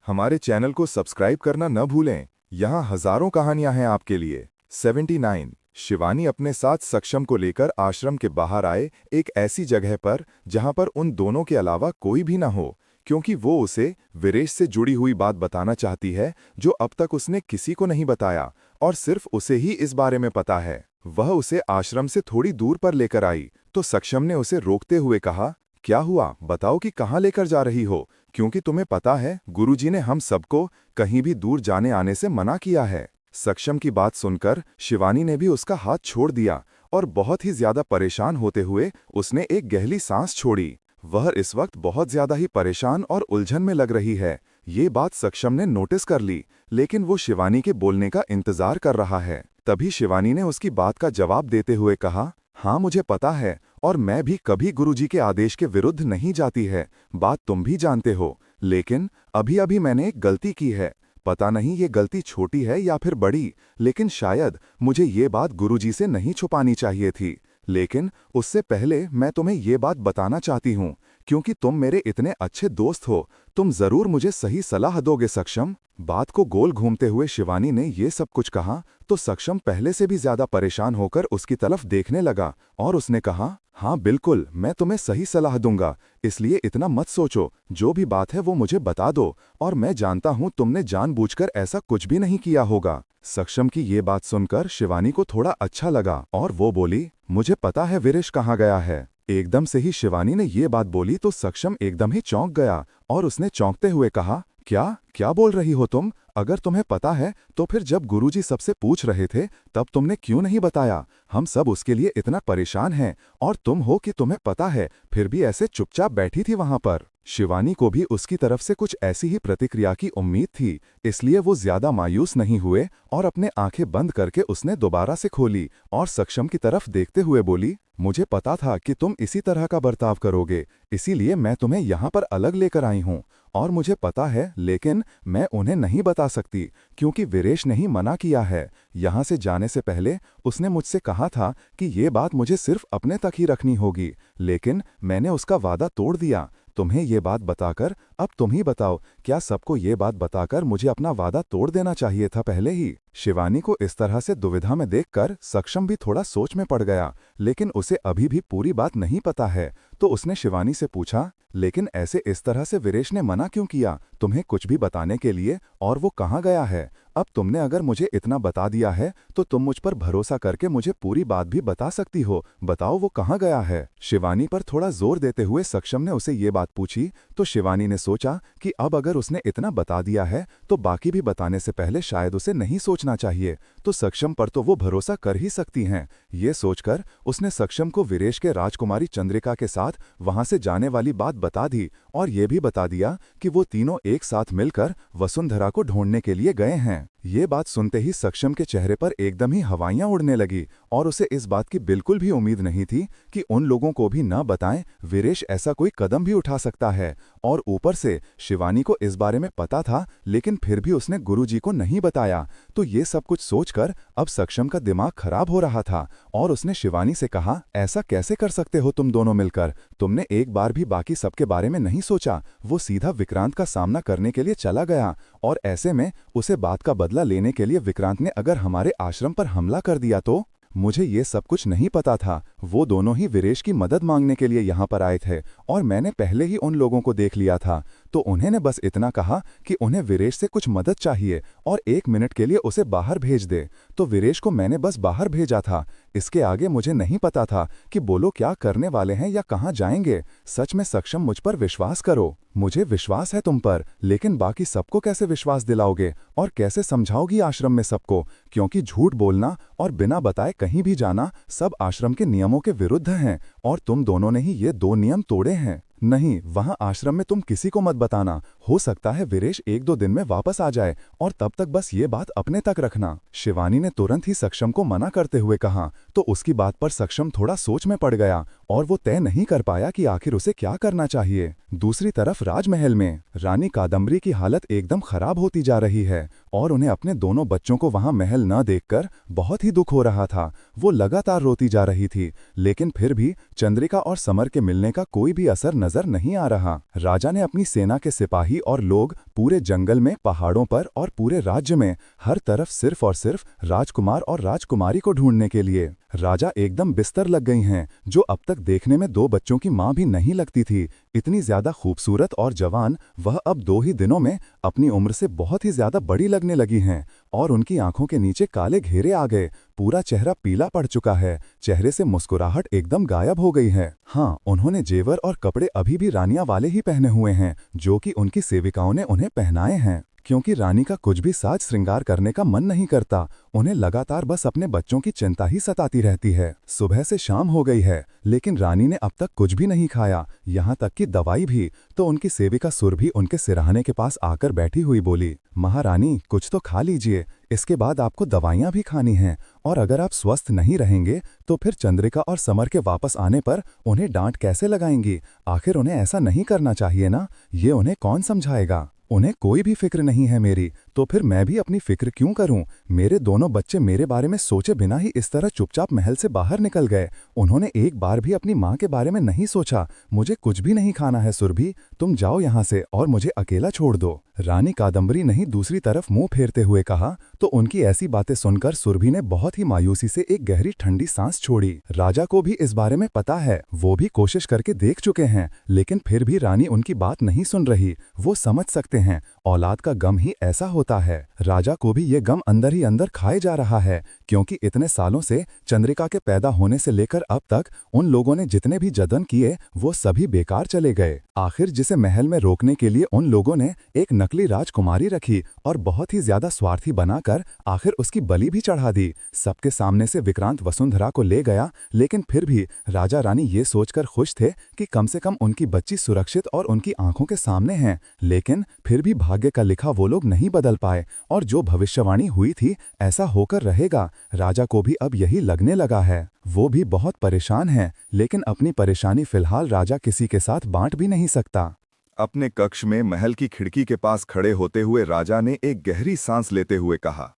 हमारे चैनल को सब्सक्राइब करना न भूलें। यहाँ हजारों कहानियां हैं आपके लिए। 79। शिवानी अपने साथ सक्षम को लेकर आश्रम के बाहर आए, एक ऐसी जगह पर जहां पर उन दोनों के अलावा कोई भी न हो, क्योंकि वो उसे वीरेश से जुड़ी हुई बात बताना चाहती है जो अब तक उसने किसी को नहीं बताया और सिर्फ उसे ही इस बारे में पता है। वह उसे आश्रम से थोड़ी दूर पर लेकर आई तो सक्षम ने उसे रोकते हुए कहा, क्या हुआ, बताओ कि कहाँ लेकर जा रही हो, क्योंकि तुम्हें पता है गुरुजी ने हम सबको कहीं भी दूर जाने आने से मना किया है। सक्षम की बात सुनकर शिवानी ने भी उसका हाथ छोड़ दिया और बहुत ही ज्यादा परेशान होते हुए उसने एक गहरी सांस छोड़ी। वह इस वक्त बहुत ज्यादा ही परेशान और उलझन में लग रही है। ये बात सक्षम ने नोटिस कर ली, लेकिन वो शिवानी के बोलने का इंतजार कर रहा है। तभी शिवानी ने उसकी बात का जवाब देते हुए कहा, हाँ मुझे पता है और मैं भी कभी गुरुजी के आदेश के विरुद्ध नहीं जाती है, बात तुम भी जानते हो। लेकिन अभी अभी मैंने एक गलती की है। पता नहीं ये गलती छोटी है या फिर बड़ी, लेकिन शायद मुझे ये बात गुरुजी से नहीं छुपानी चाहिए थी। लेकिन उससे पहले मैं तुम्हें ये बात बताना चाहती हूँ, क्योंकि तुम मेरे इतने अच्छे दोस्त हो, तुम जरूर मुझे सही सलाह दोगे सक्षम। बात को गोल घूमते हुए शिवानी ने ये सब कुछ कहा तो सक्षम पहले से भी ज्यादा परेशान होकर उसकी तरफ देखने लगा और उसने कहा, हाँ बिल्कुल, मैं तुम्हें सही सलाह दूंगा, इसलिए इतना मत सोचो, जो भी बात है वो मुझे बता दो और मैं जानता हूँ तुमने जानबूझकर ऐसा कुछ भी नहीं किया होगा। सक्षम की ये बात सुनकर शिवानी को थोड़ा अच्छा लगा और वो बोली, मुझे पता है वीरेश कहाँ गया है। एकदम से ही शिवानी ने ये बात बोली तो सक्षम एकदम ही चौंक गया और उसने चौंकते हुए कहा, क्या क्या बोल रही हो तुम? अगर तुम्हें पता है तो फिर जब गुरुजी सबसे पूछ रहे थे तब तुमने क्यों नहीं बताया? हम सब उसके लिए इतना परेशान हैं और तुम हो कि तुम्हें पता है फिर भी ऐसे चुपचाप बैठी थी वहां पर। शिवानी को भी उसकी तरफ से कुछ ऐसी ही प्रतिक्रिया की उम्मीद थी, इसलिए वो ज्यादा मायूस नहीं हुए और अपने आंखें बंद करके उसने दोबारा से खोली और सक्षम की तरफ देखते हुए बोली, मुझे पता था कि तुम इसी तरह का बर्ताव करोगे, इसीलिए मैं तुम्हें यहाँ पर अलग लेकर आई हूँ और मुझे पता है, लेकिन मैं उन्हें नहीं बता सकती क्योंकि वीरेश ने ही मना किया है। यहाँ से जाने से पहले उसने मुझसे कहा था कि ये बात मुझे सिर्फ अपने तक ही रखनी होगी, लेकिन मैंने उसका वादा तोड़ दिया। तुम्हें ये बात बताकर अब तुम ही बताओ, क्या सबको ये बात बताकर मुझे अपना वादा तोड़ देना चाहिए था पहले ही? शिवानी को इस तरह से दुविधा में देखकर सक्षम भी थोड़ा सोच में पड़ गया, लेकिन उसे अभी भी पूरी बात नहीं पता है तो उसने शिवानी से पूछा, लेकिन ऐसे इस तरह से वीरेश ने मना क्यों किया तुम्हें कुछ भी बताने के लिए, और वो कहाँ गया है? अब तुमने अगर मुझे इतना बता दिया है तो तुम मुझ पर भरोसा करके मुझे पूरी बात भी बता सकती हो, बताओ वो कहाँ गया है? शिवानी पर थोड़ा जोर देते हुए सक्षम ने उसे ये बात पूछी तो शिवानी ने सोचा कि अब अगर उसने इतना बता दिया है तो बाकी भी बताने से पहले शायद उसे नहीं सोचना चाहिए, तो सक्षम पर तो वो भरोसा कर ही सकती हैं। ये सोचकर उसने सक्षम को वीरेश के राजकुमारी चंद्रिका के साथ वहां से जाने वाली बात बता दी और ये भी बता दिया कि वो तीनों एक साथ मिलकर वसुंधरा को ढूंढने के लिए गए हैं। ये बात सुनते ही सक्षम के चेहरे पर एकदम ही हवाइयां उड़ने लगी और उसे इस बात की बिल्कुल भी उम्मीद नहीं थी कि उन लोगों को भी न बताएं वीरेश ऐसा कोई कदम भी उठा सकता है। और ऊपर से शिवानी को इस बारे में पता था, लेकिन फिर भी उसने गुरुजी को नहीं बताया। तो ये सब कुछ सोचकर अब सक्षम का दिमाग खराब हो रहा था और उसने शिवानी से कहा, ऐसा कैसे कर सकते हो तुम दोनों मिलकर? तुमने एक बार भी बाकी सबके बारे में नहीं सोचा। वो सीधा विक्रांत का सामना करने के लिए चला गया और ऐसे में उसे बात का बदला लेने के लिए विक्रांत ने अगर हमारे आश्रम पर हमला कर दिया तो? मुझे ये सब कुछ नहीं पता था। वो दोनों ही वीरेश की मदद मांगने के लिए यहाँ पर आए थे और मैंने पहले ही उन लोगों को देख लिया था, तो उन्होंने बस इतना कहा कि उन्हें वीरेश से कुछ मदद चाहिए और 1 मिनट के लिए उसे बाहर भेज दे, तो वीरेश को मैंने बस बाहर भेजा था। इसके आगे मुझे नहीं पता था कि बोलो क्या करने वाले हैं या कहाँ जाएंगे। सच में सक्षम, मुझ पर विश्वास करो। मुझे विश्वास है तुम पर, लेकिन बाकी सबको कैसे विश्वास दिलाओगे और कैसे समझाओगी आश्रम में सबको? क्योंकि झूठ बोलना और बिना बताए कहीं भी जाना सब आश्रम के नियमों के विरुद्ध हैं और तुम दोनों ने ही ये 2 नियम तोड़े हैं। नहीं, वहां आश्रम में तुम किसी को मत बताना। हो सकता है वीरेश 1-2 दिन में वापस आ जाए और तब तक बस ये बात अपने तक रखना। शिवानी ने तुरंत ही सक्षम को मना करते हुए कहा तो उसकी बात पर सक्षम थोड़ा सोच में पड़ गया और वो तय नहीं कर पाया कि आखिर उसे क्या करना चाहिए। दूसरी तरफ राजमहल में रानी कादम्बरी की हालत एकदम खराब होती जा रही है और उन्हें अपने दोनों बच्चों को वहां महल न देखकर बहुत ही दुख हो रहा था। वो लगातार रोती जा रही थी, लेकिन फिर भी चंद्रिका और समर के मिलने का कोई भी असर नजर नहीं आ रहा। राजा ने अपनी सेना के सिपाही और लोग पूरे जंगल में, पहाड़ों पर और पूरे राज्य में हर तरफ सिर्फ और सिर्फ राजकुमार और राजकुमारी को ढूंढने के लिए। राजा एकदम बिस्तर लग गई हैं, जो अब तक देखने में 2 बच्चों की मां भी नहीं लगती थी। इतनी ज्यादा खूबसूरत और जवान वह अब 2 ही दिनों में अपनी उम्र से बहुत ही ज्यादा बड़ी लगने लगी हैं। और उनकी आंखों के नीचे काले घेरे आ गए, पूरा चेहरा पीला पड़ चुका है, चेहरे से मुस्कुराहट एकदम गायब हो गई है। हाँ, उन्होंने जेवर और कपड़े अभी भी रानियां वाले ही पहने हुए हैं, जो कि उनकी सेविकाओं ने उन्हें पहनाए हैं, क्योंकि रानी का कुछ भी साज श्रृंगार करने का मन नहीं करता। उन्हें लगातार बस अपने बच्चों की चिंता ही सताती रहती है। सुबह से शाम हो गई है, लेकिन रानी ने अब तक कुछ भी नहीं खाया, यहाँ तक कि दवाई भी। तो उनकी सेविका सुरभि उनके सिरहाने के पास आकर बैठी हुई बोली, महारानी, कुछ तो खा लीजिए, इसके बाद आपको दवाइयाँ भी खानी हैं, और अगर आप स्वस्थ नहीं रहेंगे तो फिर चंद्रिका और समर के वापस आने पर उन्हें डांट कैसे लगाएंगी? आखिर उन्हें ऐसा नहीं करना चाहिए ना, ये उन्हें कौन समझाएगा? उन्हें कोई भी फिक्र नहीं है मेरी, तो फिर मैं भी अपनी फिक्र क्यों करूं? मेरे दोनों बच्चे मेरे बारे में सोचे बिना ही इस तरह चुपचाप महल से बाहर निकल गए। उन्होंने एक बार भी अपनी माँ के बारे में नहीं सोचा। मुझे कुछ भी नहीं खाना है सुरभि, तुम जाओ यहाँ से और मुझे अकेला छोड़ दो। रानी कादम्बरी ने ही दूसरी तरफ मुंह फेरते हुए कहा। तो उनकी ऐसी बातें सुनकर सुरभि ने बहुत ही मायूसी से एक गहरी ठंडी सांस छोड़ी। राजा को भी इस बारे में पता है, वो भी कोशिश करके देख चुके हैं, लेकिन फिर भी रानी उनकी बात नहीं सुन रही। वो समझ सकते हैं, औलाद का गम ही ऐसा होता है। राजा को भी ये गम अंदर ही अंदर खाए जा रहा है, क्योंकि इतने सालों से चंद्रिका के पैदा होने से लेकर अब तक उन लोगों ने जितने भी जतन किए वो सभी बेकार चले गए। आखिर जिसे महल में रोकने के लिए उन लोगों ने एक नकली राजकुमारी रखी और बहुत ही ज्यादा स्वार्थी बनाकर आखिर उसकी बलि भी चढ़ा दी। सबके सामने से विक्रांत वसुंधरा को ले गया, लेकिन फिर भी राजा रानी ये सोचकर खुश थे कि कम से कम उनकी बच्ची सुरक्षित और उनकी आंखों के सामने है। लेकिन फिर भी भाग्य का लिखा वो लोग नहीं बदल पाए, और जो भविष्यवाणी हुई थी ऐसा होकर रहेगा। राजा को भी अब यही लगने लगा है। वो भी बहुत परेशान है, लेकिन अपनी परेशानी फिलहाल राजा किसी के साथ बांट भी नहीं सकता। अपने कक्ष में महल की खिड़की के पास खड़े होते हुए राजा ने एक गहरी सांस लेते हुए कहा,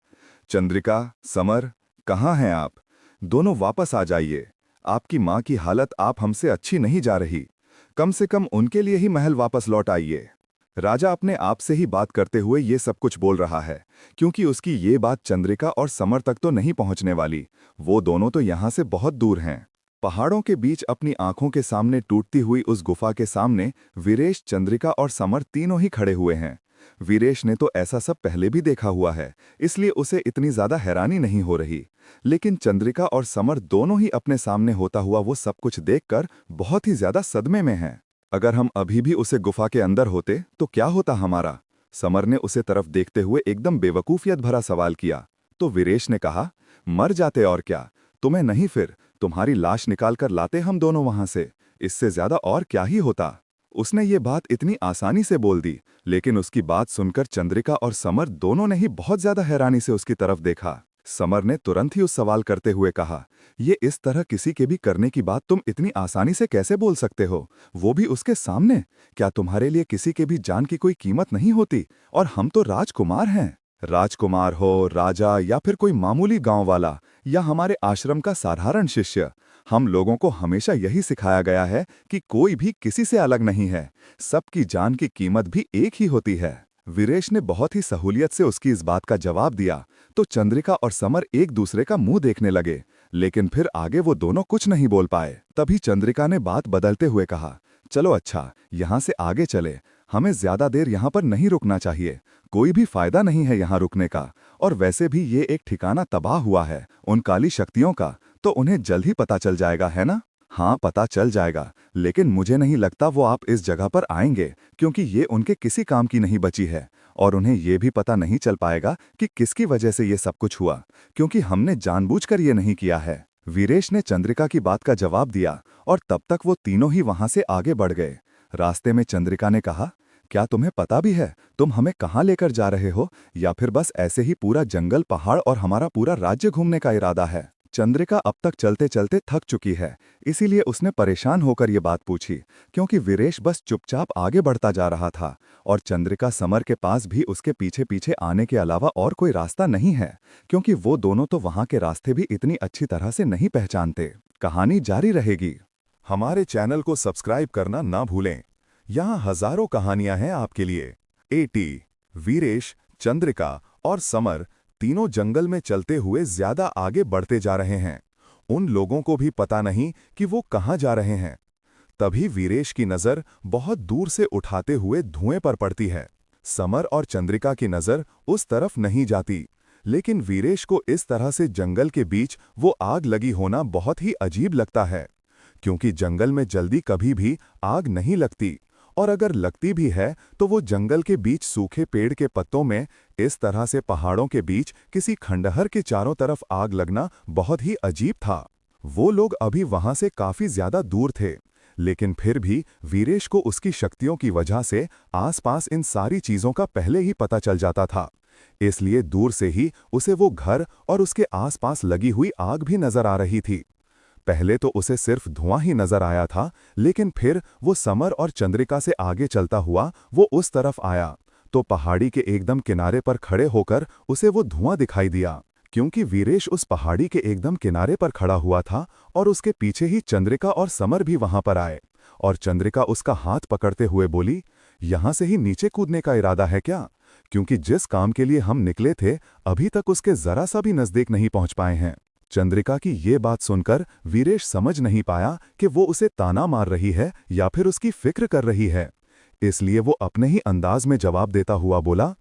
चंद्रिका, समर, कहाँ हैं आप? दोनों वापस आ जाइए। आपकी माँ की हालत आप हमसे अच्छी नहीं जा रही। कम से कम उनके लिए ही महल वापस लौट आइए। राजा अपने आप से ही बात करते हुए ये सब कुछ बोल रहा है, क्योंकि उसकी ये बात चंद्रिका और समर तक तो नहीं पहुंचने वाली। वो दोनों तो यहाँ से बहुत दूर हैं। पहाड़ों के बीच अपनी आंखों के सामने टूटती हुई उस गुफा के सामने वीरेश, चंद्रिका और समर तीनों ही खड़े हुए हैं। वीरेश ने तो ऐसा सब पहले भी देखा हुआ है, इसलिए उसे इतनी ज्यादा हैरानी नहीं हो रही। लेकिन चंद्रिका और समर दोनों ही अपने सामने होता हुआ वो सब कुछ देखकर बहुत ही ज्यादा सदमे में हैं। अगर हम अभी भी उसे गुफा के अंदर होते तो क्या होता हमारा? समर ने उसे तरफ देखते हुए एकदम बेवकूफियत भरा सवाल किया। तो वीरेश ने कहा, मर जाते और क्या, तुम्हें नहीं फिर तुम्हारी लाश निकाल कर लाते हम दोनों वहां से, इससे ज्यादा और क्या ही होता। उसने ये बात इतनी आसानी से बोल दी, लेकिन उसकी बात सुनकर चंद्रिका और समर दोनों ने ही बहुत ज्यादा हैरानी से उसकी तरफ देखा। समर ने तुरंत ही उस सवाल करते हुए कहा, ये इस तरह किसी के भी करने की बात तुम इतनी आसानी से कैसे बोल सकते हो, वो भी उसके सामने? क्या तुम्हारे लिए किसी के भी जान की कोई कीमत नहीं होती? और हम तो राजकुमार हैं। राजकुमार हो, राजा, या फिर कोई मामूली गांव वाला, या हमारे आश्रम का साधारण शिष्य, हम लोगों को हमेशा यही सिखाया गया है कि कोई भी किसी से अलग नहीं है, सबकी जान की कीमत भी एक ही होती है। वीरेश ने बहुत ही सहूलियत से उसकी इस बात का जवाब दिया, तो चंद्रिका और समर एक दूसरे का मुंह देखने लगे, लेकिन फिर आगे वो दोनों कुछ नहीं बोल पाए। तभी चंद्रिका ने बात बदलते हुए कहा, चलो अच्छा, यहाँ से आगे चले, हमें ज्यादा देर यहाँ पर नहीं रुकना चाहिए, कोई भी फायदा नहीं है यहाँ रुकने का। और वैसे भी ये एक ठिकाना तबाह हुआ है उन काली शक्तियों का, तो उन्हें जल्द ही पता चल जाएगा, है ना? हाँ, पता चल जाएगा, लेकिन मुझे नहीं लगता वो आप इस जगह पर आएंगे, क्योंकि ये उनके किसी काम की नहीं बची है। और उन्हें ये भी पता नहीं चल पाएगा कि किसकी वजह से ये सब कुछ हुआ, क्योंकि हमने जानबूझकर ये नहीं किया है। वीरेश ने चंद्रिका की बात का जवाब दिया, और तब तक वो तीनों ही वहां से आगे बढ़ गए। रास्ते में चंद्रिका ने कहा, क्या तुम्हें पता भी है तुम हमें कहाँ लेकर जा रहे हो, या फिर बस ऐसे ही पूरा जंगल, पहाड़ और हमारा पूरा राज्य घूमने का इरादा है? चंद्रिका अब तक चलते चलते थक चुकी है, इसीलिए उसने परेशान होकर ये बात पूछी, क्योंकि वीरेश बस चुपचाप आगे बढ़ता जा रहा था, और चंद्रिका समर के पास भी उसके पीछे पीछे आने के अलावा और कोई रास्ता नहीं है, क्योंकि वो दोनों तो वहां के रास्ते भी इतनी अच्छी तरह से नहीं पहचानते। कहानी जारी रहेगी। हमारे चैनल को सब्सक्राइब करना ना भूलें। यहाँ हजारों कहानियां हैं आपके लिए। 80। वीरेश, चंद्रिका और समर तीनों जंगल में चलते हुए ज्यादा आगे बढ़ते जा रहे हैं। उन लोगों को भी पता नहीं कि वो कहाँ जा रहे हैं। तभी वीरेश की नजर बहुत दूर से उठाते हुए धुएं पर पड़ती है। समर और चंद्रिका की नजर उस तरफ नहीं जाती, लेकिन वीरेश को इस तरह से जंगल के बीच वो आग लगी होना बहुत ही अजीब लगता है, क्योंकि जंगल में जल्दी कभी भी आग नहीं लगती, और अगर लगती भी है तो वो जंगल के बीच सूखे पेड़ के पत्तों में। इस तरह से पहाड़ों के बीच किसी खंडहर के चारों तरफ आग लगना बहुत ही अजीब था। वो लोग अभी वहां से काफी ज्यादा दूर थे, लेकिन फिर भी वीरेश को उसकी शक्तियों की वजह से आसपास इन सारी चीजों का पहले ही पता चल जाता था। इसलिए दूर से ही उसे वो घर और उसके आसपास लगी हुई आग भी नजर आ रही थी। पहले तो उसे सिर्फ धुआं ही नजर आया था, लेकिन फिर वो समर और चंद्रिका से आगे चलता हुआ वो उस तरफ आया तो पहाड़ी के एकदम किनारे पर खड़े होकर उसे वो धुआं दिखाई दिया। क्योंकि वीरेश उस पहाड़ी के एकदम किनारे पर खड़ा हुआ था और उसके पीछे ही चंद्रिका और समर भी वहां पर आए, और चंद्रिका उसका हाथ पकड़ते हुए बोली, यहां से ही नीचे कूदने का इरादा है क्या? क्योंकि जिस काम के लिए हम निकले थे अभी तक उसके जरा सा भी नजदीक नहीं पहुंच पाए हैं। चंद्रिका की ये बात सुनकर वीरेश समझ नहीं पाया कि वो उसे ताना मार रही है या फिर उसकी फिक्र कर रही है। इसलिए वो अपने ही अंदाज में जवाब देता हुआ बोला,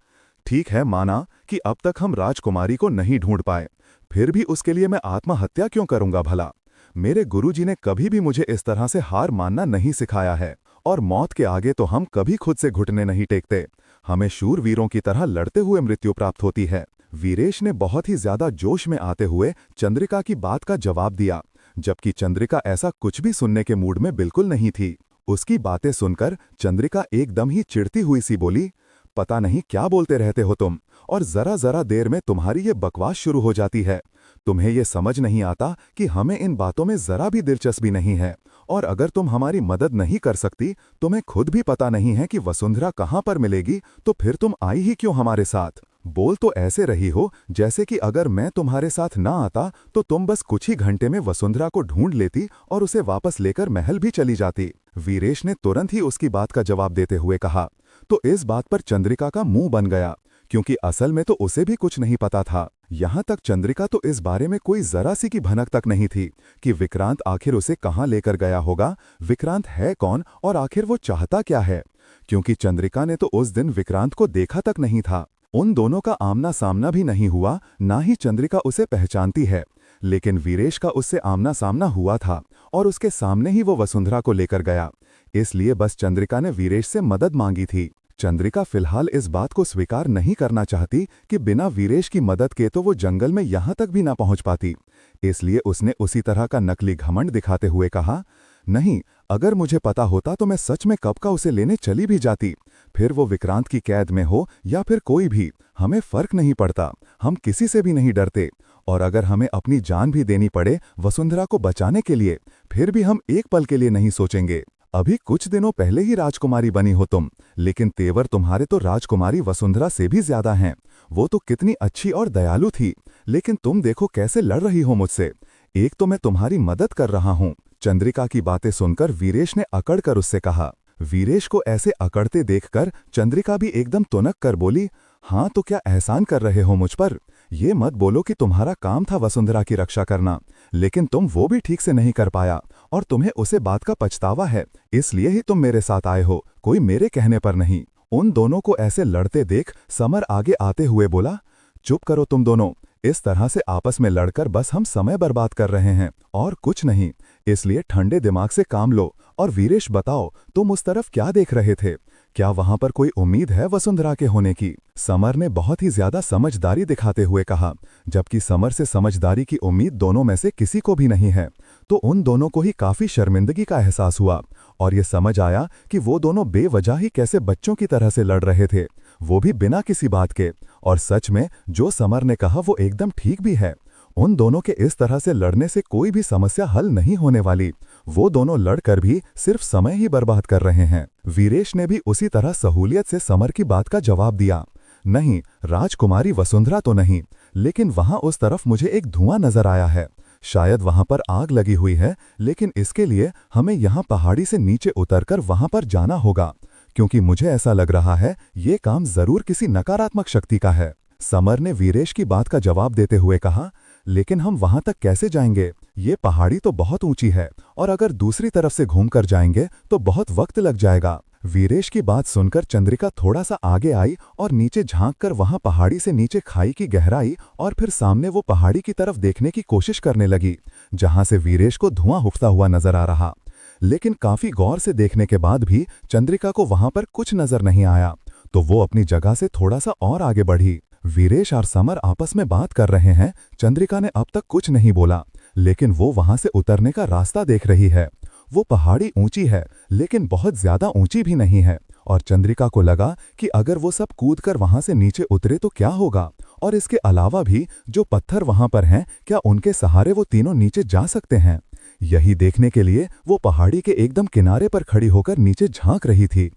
ठीक है, माना कि अब तक हम राजकुमारी को नहीं ढूंढ पाए, फिर भी उसके लिए मैं आत्महत्या क्यों करूंगा भला? मेरे गुरुजी ने कभी भी मुझे इस तरह से हार मानना नहीं सिखाया है, और मौत के आगे तो हम कभी खुद से घुटने नहीं टेकते। हमें शूरवीरों की तरह लड़ते हुए मृत्यु प्राप्त होती है। वीरेश ने बहुत ही ज्यादा जोश में आते हुए चंद्रिका की बात का जवाब दिया, जबकि चंद्रिका ऐसा कुछ भी सुनने के मूड में बिल्कुल नहीं थी। उसकी बातें सुनकर चंद्रिका एकदम ही चिढ़ती हुई सी बोली, पता नहीं क्या बोलते रहते हो तुम, और जरा जरा देर में तुम्हारी ये बकवास शुरू हो जाती है। तुम्हें ये समझ नहीं आता कि हमें इन बातों में जरा भी दिलचस्पी नहीं है, और अगर तुम हमारी मदद नहीं कर सकती, तुम्हें खुद भी पता नहीं है कि वसुंधरा कहाँ पर मिलेगी, तो फिर तुम आई ही क्यों हमारे साथ? बोल तो ऐसे रही हो जैसे कि अगर मैं तुम्हारे साथ ना आता तो तुम बस कुछ ही घंटे में वसुंधरा को ढूंढ लेती और उसे वापस लेकर महल भी चली जाती। वीरेश ने तुरंत ही उसकी बात का जवाब देते हुए कहा। तो इस बात पर चंद्रिका का मुंह बन गया, क्योंकि असल में तो उसे भी कुछ नहीं पता था। यहां तक चंद्रिका तो इस बारे में कोई जरा सी की भनक तक नहीं थी कि विक्रांत आखिर उसे कहां लेकर गया होगा, विक्रांत है कौन और आखिर वो चाहता क्या है, क्योंकि चंद्रिका ने तो उस दिन विक्रांत को देखा तक नहीं था। उन दोनों का आमना सामना भी नहीं हुआ, ना ही चंद्रिका उसे पहचानती है, लेकिन वीरेश का उससे आमना सामना हुआ था और उसके सामने ही वो वसुंधरा को लेकर गया। इसलिए बस चंद्रिका ने वीरेश से मदद मांगी थी। चंद्रिका फिलहाल इस बात को स्वीकार नहीं करना चाहती कि बिना वीरेश की मदद के तो वो जंगल में यहां तक भी ना पहुंच पाती। इसलिए उसने उसी तरह का नकली घमंड दिखाते हुए कहा, नहीं, अगर मुझे पता होता तो मैं सच में कब का उसे लेने चली भी जाती। फिर वो विक्रांत की कैद में हो या फिर कोई भी, हमें फर्क नहीं पड़ता, हम किसी से भी नहीं डरते, और अगर हमें अपनी जान भी देनी पड़े वसुंधरा को बचाने के लिए, फिर भी हम एक पल के लिए नहीं सोचेंगे। अभी कुछ दिनों पहले ही राजकुमारी बनी हो तुम, लेकिन तेवर तुम्हारे तो राजकुमारी वसुंधरा से भी ज्यादा हैं। वो तो कितनी अच्छी और दयालु थी, लेकिन तुम देखो कैसे लड़ रही हो मुझसे। एक तो मैं तुम्हारी मदद कर रहा हूं। चंद्रिका की बातें सुनकर वीरेश ने अकड़ कर उससे कहा। वीरेश को ऐसे अकड़ते देखकर चंद्रिका भी एकदम तुनक कर बोली, हाँ तो क्या एहसान कर रहे हो मुझ पर? ये मत बोलो कि तुम्हारा काम था वसुंधरा की रक्षा करना, लेकिन तुम वो भी ठीक से नहीं कर पाया और तुम्हें उसे बात का पछतावा है, इसलिए ही तुम मेरे साथ आए हो, कोई मेरे कहने पर नहीं। उन दोनों को ऐसे लड़ते देख समर आगे आते हुए बोला, चुप करो तुम दोनों, इस तरह से आपस में लड़कर बस हम समय बर्बाद कर रहे हैं और कुछ नहीं, इसलिए ठंडे दिमाग से काम लो। और वीरेश बताओ, तुम उस तरफ क्या देख रहे थे? क्या वहां पर कोई उम्मीद है वसुंधरा के होने की? समर ने बहुत ही ज्यादा समझदारी दिखाते हुए कहा, जबकि समर से समझदारी की उम्मीद दोनों में से किसी को भी नहीं है। तो उन दोनों को ही काफी शर्मिंदगी का एहसास हुआ और ये समझ आया कि वो दोनों बेवजह ही कैसे बच्चों की तरह से लड़ रहे थे, वो भी बिना किसी बात के। और सच में जो समर ने कहा वो एकदम ठीक भी है। उन दोनों के इस तरह से लड़ने से कोई भी समस्या हल नहीं होने वाली। वो दोनों लड़कर भी सिर्फ समय ही बर्बाद कर रहे हैं। वीरेश ने भी उसी तरह सहूलियत से समर की बात का जवाब दिया, नहीं, राजकुमारी वसुंधरा तो नहीं, लेकिन वहां उस तरफ मुझे एक धुआं नजर आया है। शायद वहां पर आग लगी हुई है, लेकिन इसके लिए हमें यहां पहाड़ी से नीचे उतरकर वहां पर जाना होगा। क्योंकि मुझे ऐसा लग रहा है ये काम जरूर किसी नकारात्मक शक्ति का है। समर ने वीरेश की बात का जवाब देते हुए कहा, लेकिन हम वहां तक कैसे जाएंगे? ये पहाड़ी तो बहुत ऊंची है और अगर दूसरी तरफ से घूमकर जाएंगे तो बहुत वक्त लग जाएगा। वीरेश की बात सुनकर चंद्रिका थोड़ा सा आगे आई और नीचे झांककर वहां पहाड़ी से नीचे खाई की गहराई और फिर सामने वो पहाड़ी की तरफ देखने की कोशिश करने लगी, जहां से वीरेश को धुआं उठता हुआ नजर आ रहा। लेकिन काफी गौर से देखने के बाद भी चंद्रिका को वहां पर कुछ नजर नहीं आया, तो वो अपनी जगह से थोड़ा सा और आगे बढ़ी। वीरेश और समर आपस में बात कर रहे हैं। चंद्रिका ने अब तक कुछ नहीं बोला, लेकिन वो वहां से उतरने का रास्ता देख रही है। वो पहाड़ी ऊंची है, लेकिन बहुत ज्यादा ऊंची भी नहीं है, और चंद्रिका को लगा कि अगर वो सब कूदकर वहां से नीचे उतरे तो क्या होगा, और इसके अलावा भी जो पत्थर वहां पर हैं, क्या उनके सहारे वो तीनों नीचे जा सकते हैं? यही देखने के लिए वो पहाड़ी के एकदम किनारे पर खड़ी होकर नीचे झांक रही थी।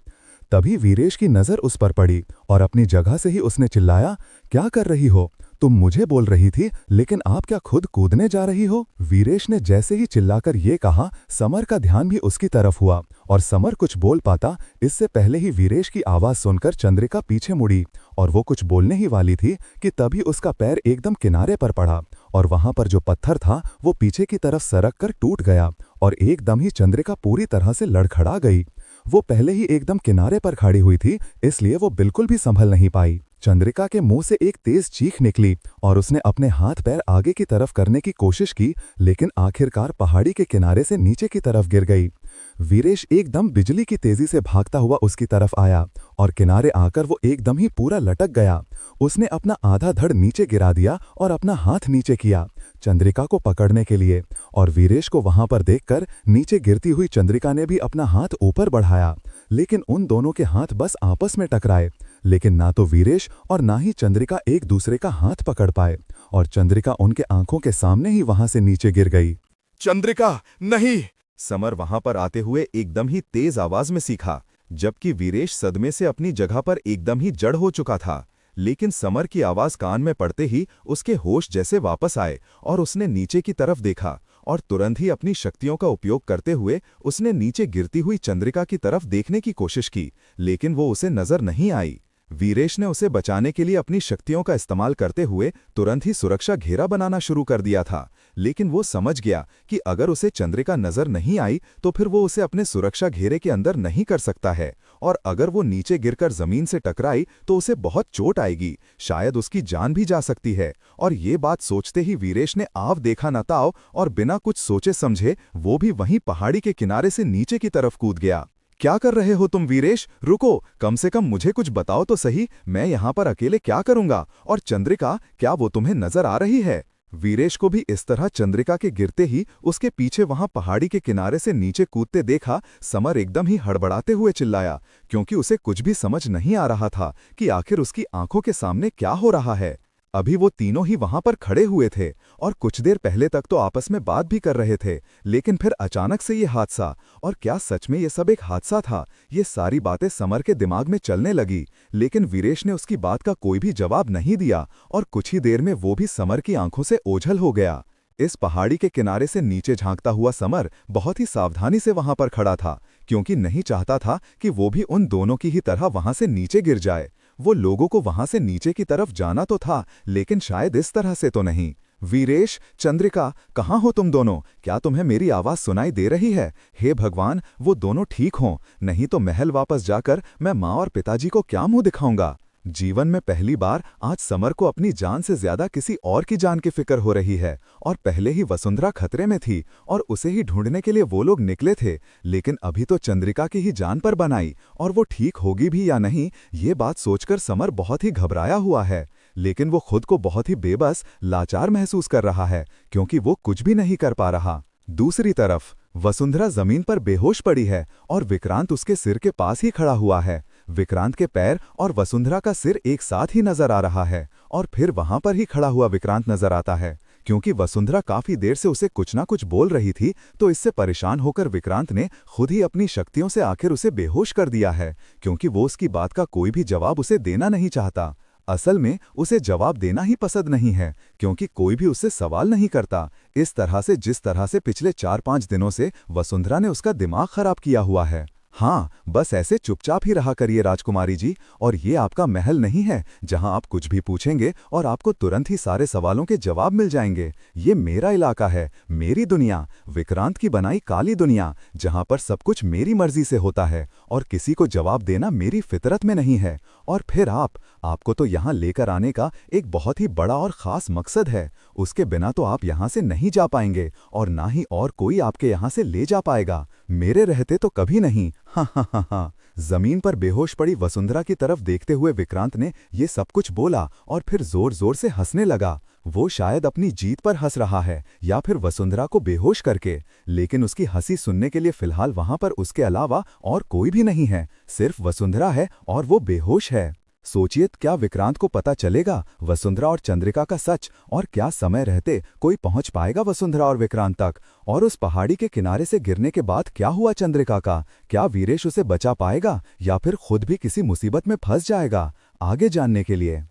तभी वीरेश की नजर उस पर पड़ी और अपनी जगह से ही उसने चिल्लाया, क्या कर रही हो? तुम मुझे बोल रही थी, लेकिन आप क्या खुद कूदने जा रही हो? वीरेश ने जैसे ही चिल्लाकर ये कहा, समर का ध्यान भी उसकी तरफ हुआ और समर कुछ बोल पाता इससे पहले ही वीरेश की आवाज सुनकर चंद्रिका पीछे मुड़ी और वो कुछ बोलने ही वाली थी कि तभी उसका पैर एकदम किनारे पर पड़ा और वहां पर जो पत्थर था वो पीछे की तरफ सरक कर टूट गया और एकदम ही चंद्रिका पूरी तरह से लड़खड़ा गई। वो पहले ही एकदम किनारे पर खड़ी हुई थी, इसलिए वो बिल्कुल भी संभल नहीं पाई। चंद्रिका के मुंह से एक तेज चीख निकली और उसने अपने हाथ पैर आगे की तरफ करने की कोशिश की, लेकिन आखिरकार पहाड़ी के किनारे से नीचे की तरफ गिर गई। वीरेश एकदम बिजली की तेजी से भागता हुआ उसकी तरफ आया और किनारे आकर वो एकदम ही पूरा लटक गया। उसने अपना आधा धड़ नीचे गिरा दिया और अपना हाथ नीचे किया चंद्रिका को पकड़ने के लिए, और वीरेश को वहां पर देखकर नीचे गिरती हुई चंद्रिका ने भी अपना हाथ ऊपर बढ़ाया, लेकिन उन दोनों के हाथ बस आपस में टकराए। लेकिन ना तो वीरेश और ना ही चंद्रिका एक दूसरे का हाथ पकड़ पाए और चंद्रिका उनके आंखों के सामने ही वहां से नीचे गिर गई। चंद्रिका, नहीं! समर वहां पर आते हुए एकदम ही तेज आवाज में सीखा, जबकि वीरेश सदमे से अपनी जगह पर एकदम ही जड़ हो चुका था। लेकिन समर की आवाज कान में पड़ते ही उसके होश जैसे वापस आए और उसने नीचे की तरफ देखा और तुरंत ही अपनी शक्तियों का उपयोग करते हुए उसने नीचे गिरती हुई चंद्रिका की तरफ देखने की कोशिश की, लेकिन वो उसे नजर नहीं आई। वीरेश ने उसे बचाने के लिए अपनी शक्तियों का इस्तेमाल करते हुए तुरंत ही सुरक्षा घेरा बनाना शुरू कर दिया था, लेकिन वो समझ गया कि अगर उसे चंद्रिका नजर नहीं आई तो फिर वो उसे अपने सुरक्षा घेरे के अंदर नहीं कर सकता है, और अगर वो नीचे गिरकर जमीन से टकराई तो उसे बहुत चोट आएगी, शायद उसकी जान भी जा सकती है। और ये बात सोचते ही वीरेश ने आव देखा न ताव और बिना कुछ सोचे समझे वो भी वहीं पहाड़ी के किनारे से नीचे की तरफ कूद गया। क्या कर रहे हो तुम वीरेश? रुको, कम से कम मुझे कुछ बताओ तो सही, मैं यहाँ पर अकेले क्या करूंगा? और चंद्रिका, क्या वो तुम्हें नजर आ रही है? वीरेश को भी इस तरह चंद्रिका के गिरते ही उसके पीछे वहां पहाड़ी के किनारे से नीचे कूदते देखा समर एकदम ही हड़बड़ाते हुए चिल्लाया, क्योंकि उसे कुछ भी समझ नहीं आ रहा था कि आखिर उसकी आंखों के सामने क्या हो रहा है। अभी वो तीनों ही वहां पर खड़े हुए थे और कुछ देर पहले तक तो आपस में बात भी कर रहे थे, लेकिन फिर अचानक से ये हादसा, और क्या सच में ये सब एक हादसा था? ये सारी बातें समर के दिमाग में चलने लगी, लेकिन वीरेश ने उसकी बात का कोई भी जवाब नहीं दिया और कुछ ही देर में वो भी समर की आंखों से ओझल हो गया। इस पहाड़ी के किनारे से नीचे झांकता हुआ समर बहुत ही सावधानी से वहां पर खड़ा था, क्योंकि नहीं चाहता था कि वो भी उन दोनों की ही तरह वहां से नीचे गिर जाए। वो लोगों को वहां से नीचे की तरफ जाना तो था, लेकिन शायद इस तरह से तो नहीं। वीरेश, चंद्रिका, कहाँ हो तुम दोनों? क्या तुम्हें मेरी आवाज सुनाई दे रही है? हे भगवान, वो दोनों ठीक हों, नहीं तो महल वापस जाकर मैं माँ और पिताजी को क्या मुंह दिखाऊंगा। जीवन में पहली बार आज समर को अपनी जान से ज्यादा किसी और की जान की फिक्र हो रही है, और पहले ही वसुंधरा खतरे में थी और उसे ही ढूंढने के लिए वो लोग निकले थे, लेकिन अभी तो चंद्रिका की ही जान पर बनाई, और वो ठीक होगी भी या नहीं ये बात सोचकर समर बहुत ही घबराया हुआ है। लेकिन वो खुद को बहुत ही बेबस, लाचार महसूस कर रहा है, क्योंकि वो कुछ भी नहीं कर पा रहा। दूसरी तरफ वसुंधरा जमीन पर बेहोश पड़ी है और विक्रांत उसके सिर के पास ही खड़ा हुआ है। विक्रांत के पैर और वसुंधरा का सिर एक साथ ही नजर आ रहा है, और फिर वहां पर ही खड़ा हुआ विक्रांत नजर आता है। क्योंकि वसुंधरा काफी देर से उसे कुछ ना कुछ बोल रही थी, तो इससे परेशान होकर विक्रांत ने खुद ही अपनी शक्तियों से आखिर उसे बेहोश कर दिया है, क्योंकि वो उसकी बात का कोई भी जवाब उसे देना नहीं चाहता। असल में उसे जवाब देना ही पसंद नहीं है, क्योंकि कोई भी उससे सवाल नहीं करता, इस तरह से जिस तरह से पिछले 4-5 दिनों से वसुंधरा ने उसका दिमाग खराब किया हुआ है। हाँ, बस ऐसे चुपचाप ही रहा करिए राजकुमारी जी, और ये आपका महल नहीं है जहां आप कुछ भी पूछेंगे और आपको तुरंत ही सारे सवालों के जवाब मिल जाएंगे। ये मेरा इलाका है, मेरी दुनिया, विक्रांत की बनाई काली दुनिया, जहां पर सब कुछ मेरी मर्जी से होता है और किसी को जवाब देना मेरी फितरत में नहीं है। और फिर आपको तो यहाँ लेकर आने का एक बहुत ही बड़ा और ख़ास मकसद है। उसके बिना तो आप यहाँ से नहीं जा पाएंगे और ना ही और कोई आपके यहाँ से ले जा पाएगा। मेरे रहते तो कभी नहीं। हाँ हाँ हाँ हाँ। जमीन पर बेहोश पड़ी वसुंधरा की तरफ देखते हुए विक्रांत ने ये सब कुछ बोला और फिर जोर जोर से हंसने लगा। वो शायद अपनी जीत पर हंस रहा है या फिर वसुंधरा को बेहोश करके, लेकिन उसकी हंसी सुनने के लिए फिलहाल वहां पर उसके अलावा और कोई भी नहीं है, सिर्फ वसुंधरा है और वो बेहोश है। सोचिए क्या विक्रांत को पता चलेगा वसुंधरा और चंद्रिका का सच, और क्या समय रहते कोई पहुंच पाएगा वसुंधरा और विक्रांत तक? और उस पहाड़ी के किनारे से गिरने के बाद क्या हुआ चंद्रिका का? क्या वीरेश उसे बचा पाएगा या फिर खुद भी किसी मुसीबत में फंस जाएगा? आगे जानने के लिए